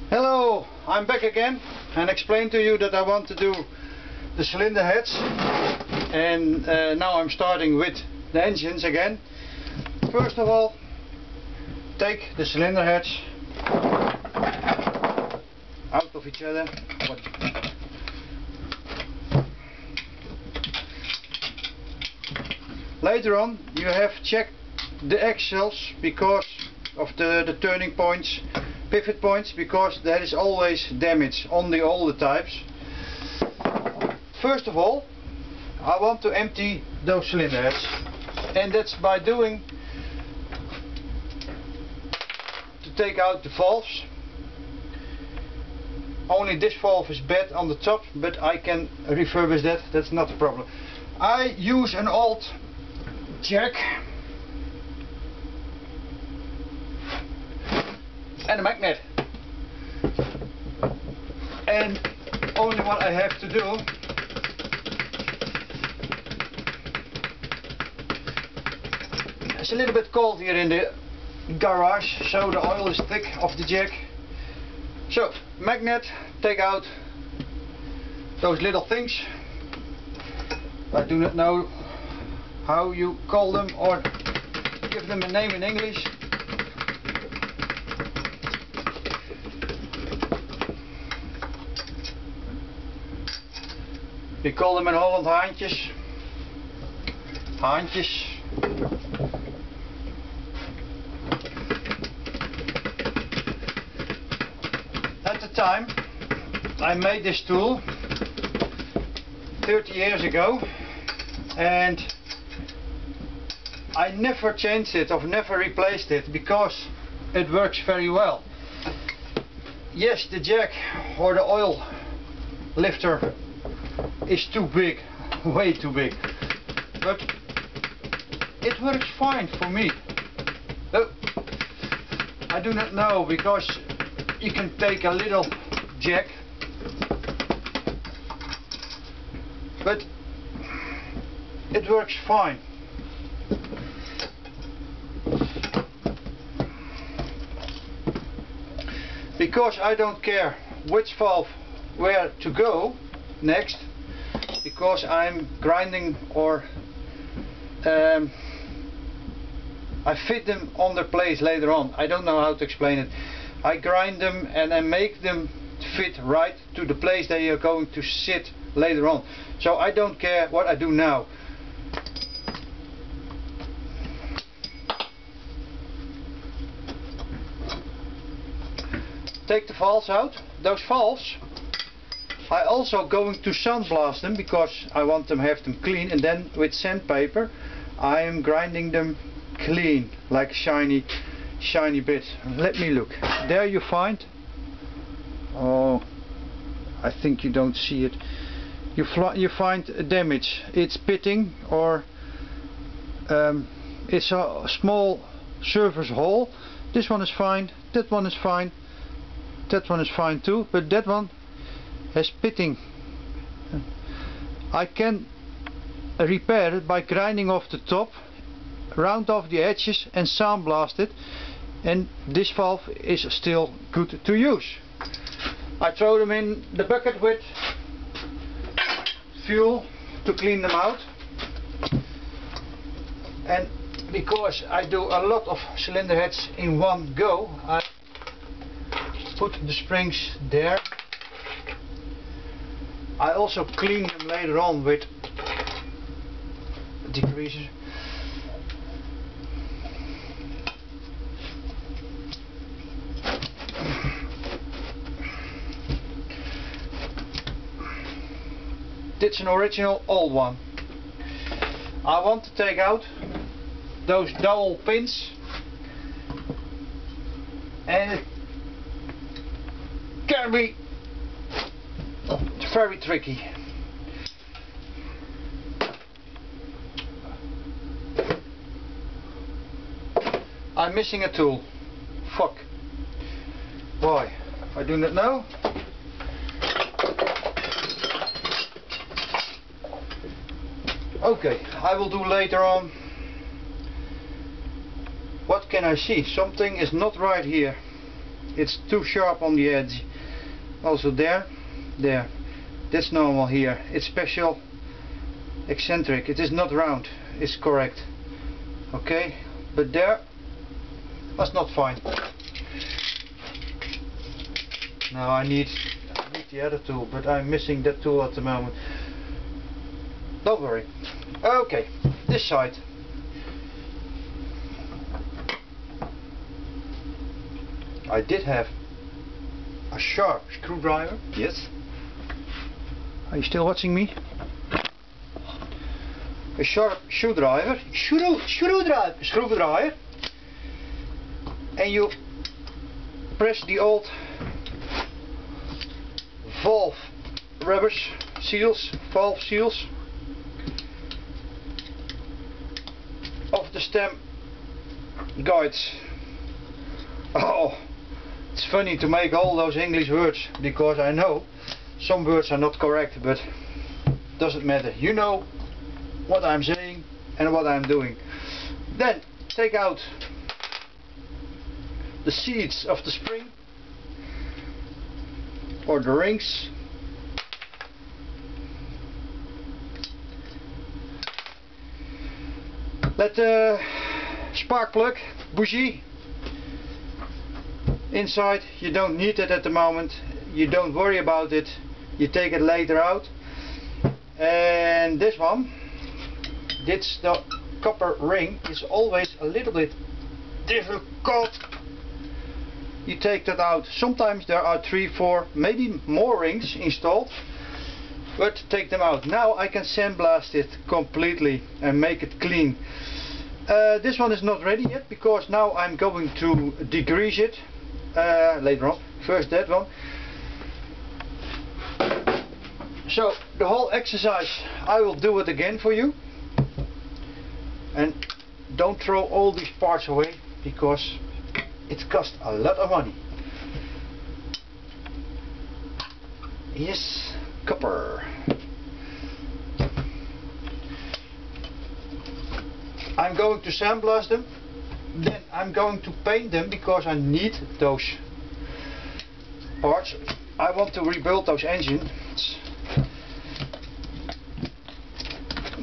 Hello, I'm back again and explain to you that I want to do the cylinder heads, and now I'm starting with the engines again. First of all, take the cylinder heads out of each other. Later on you have checked the axles because of the turning points, pivot points, because there is always damage on the older types. First of all, I want to empty those cylinder heads, and that's by to take out the valves. Only this valve is bad on the top, but I can refurbish that, that's not a problem. I use an old jack and a magnet, and only what I have to do it's a little bit cold here in the garage, so the oil is thick of the jack. So magnet, take out those little things. I do not know how you call them or give them a name in English. We call them in Holland haantjes. Haantjes. At the time I made this tool 30 years ago, and I never changed it or never replaced it because it works very well. Yes, the jack or the oil lifter is too big, way too big, but it works fine for me. Oh, I do not know, because you can take a little jack, but it works fine. Because I don't care which valve where to go next, because I'm grinding or I fit them on their place later on. I don't know how to explain it. I grind them and I make them fit right to the place they are going to sit later on. So I don't care what I do now. Take the valves out. Those valves I also going to sandblast them because I want them have them clean, and then with sandpaper I am grinding them clean, like shiny bits. Let me look. There you find, oh, I think you don't see it. You find damage. It's pitting, or it's a small surface hole. This one is fine. That one is fine. That one is fine too. But that one has pitting. I can repair it by grinding off the top, round off the edges and sandblast it, and this valve is still good to use. I throw them in the bucket with fuel to clean them out, and because I do a lot of cylinder heads in one go, I put the springs there. I also clean them later on with a degreaser. It's an original old one. I want to take out those dowel pins, and it can be very tricky. I'm missing a tool. Fuck. Why? I do not know. Okay, I will do later on. What can I see? Something is not right here. it's too sharp on the edge. Also there, that's normal here. It's special eccentric, it is not round, it's correct. Okay, but there was not fine. Now I need the other tool, but I'm missing that tool at the moment. Don't worry. Okay, this side. I did have a sharp screwdriver. Yes. Are you still watching me? A sharp screwdriver. Screwdriver. And you press the old valve seals of the stem guides. Oh, it's funny to make all those English words, because I know some words are not correct, but doesn't matter. You know what I'm saying and what I'm doing. Then take out the seats of the spring or the rings. Let the spark plug bougie inside. You don't need it at the moment, you don't worry about it, you take it later out. And this one, this the copper ring, is always a little bit difficult. You take that out. Sometimes there are 3, 4, maybe more rings installed, but take them out. Now I can sandblast it completely and make it clean. This one is not ready yet, because now I'm going to degrease it later on. First that one. So the whole exercise, I will do it again for you. And don't throw all these parts away, because it costs a lot of money. Yes, copper. I'm going to sandblast them, then I'm going to paint them, because I need those parts. I want to rebuild those engines.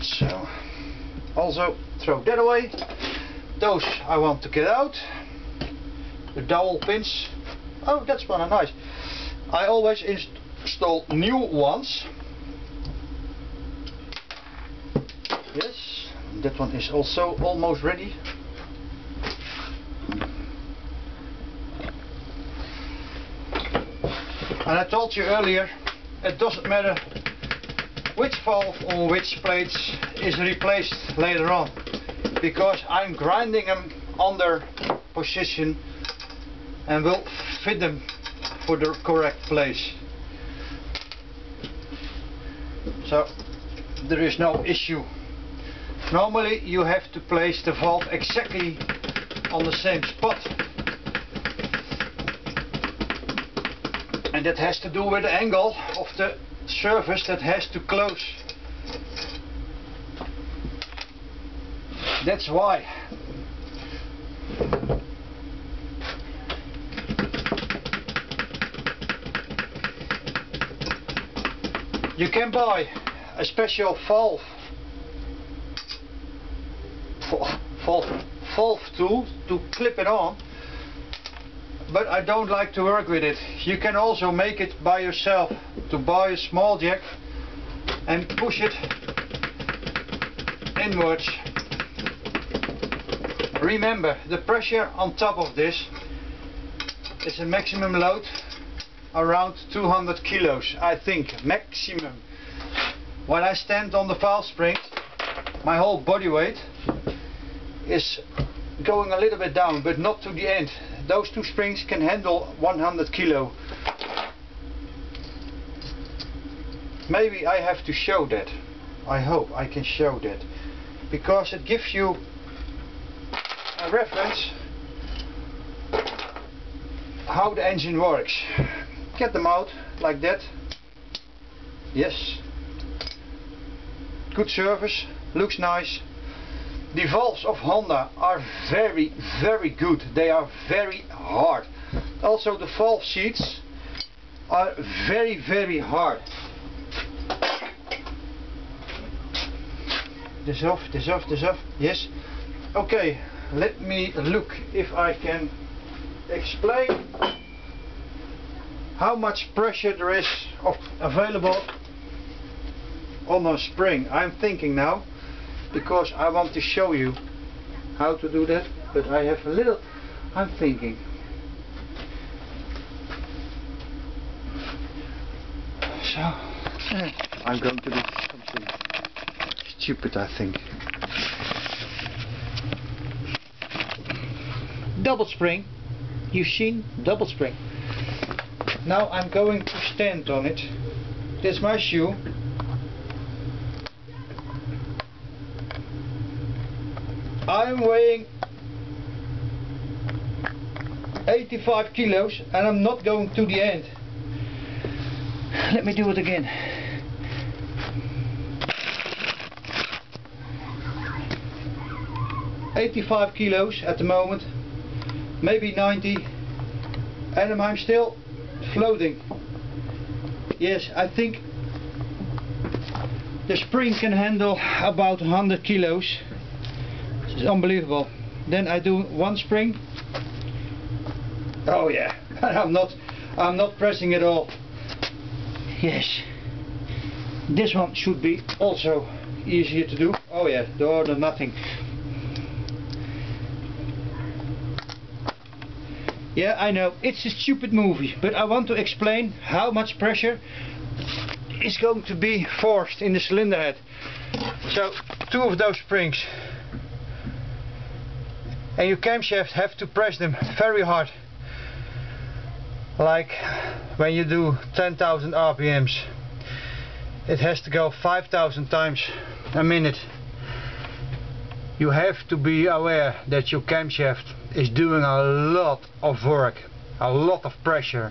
So, also throw that away. Those I want to get out. The dowel pins. Oh, that's kind of nice. I always install new ones. Yes, that one is also almost ready. And I told you earlier, it doesn't matter which valve on which plates is replaced later on, because I'm grinding them on their position and will fit them for the correct place. So there is no issue. Normally you have to place the valve exactly on the same spot, and that has to do with the angle of the surface that has to close. That's why. You can buy a special valve tool to clip it on, but I don't like to work with it. You can also make it by yourself, to buy a small jack and push it inwards. Remember, the pressure on top of this is a maximum load around 200 kilos, I think, maximum. When I stand on the valve spring, my whole body weight is going a little bit down, but not to the end. Those two springs can handle 100 kilo. Maybe I have to show that. I hope I can show that, because it gives you a reference how the engine works. Get them out like that. Yes. Good service, looks nice. The valves of Honda are very, very good. They are very hard. Also the valve seats are very, very hard. This off, this off, this off. Yes. Okay, let me look if I can explain how much pressure there is available on a spring. I'm thinking now, because I want to show you how to do that, but I have a little, I'm thinking. So, I'm going to do something stupid, I think. Double spring. You've seen double spring. Now I'm going to stand on it. This is my shoe. I'm weighing 85 kilos and I'm not going to the end. Let me do it again. $85 kilos at the moment, maybe 90, and I'm still floating. Yes, I think the spring can handle about 100 kilos. It's unbelievable. Then I do one spring. Oh yeah, I'm not pressing at all. Yes, this one should be also easier to do. Oh yeah, door, nothing. Yeah, I know, it's a stupid movie, but I want to explain how much pressure is going to be forced in the cylinder head. So, two of those springs. And your camshaft have to press them very hard. Like when you do 10,000 RPMs. It has to go 5,000 times a minute. You have to be aware that your camshaft is doing a lot of work, a lot of pressure,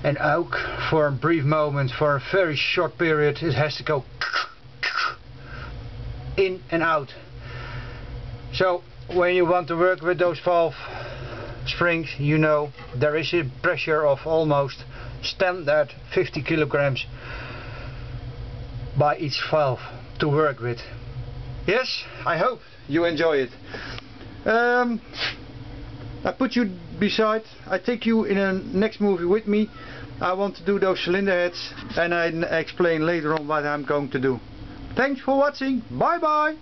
and ook for a brief moment, for a very short period, it has to go in and out. So when you want to work with those valve springs, you know there is a pressure of almost standard 50 kilograms by each valve to work with. Yes, I hope you enjoy it. I put you beside, I take you in a next movie with me. I want to do those cylinder heads and I explain later on what I'm going to do. Thanks for watching, bye bye!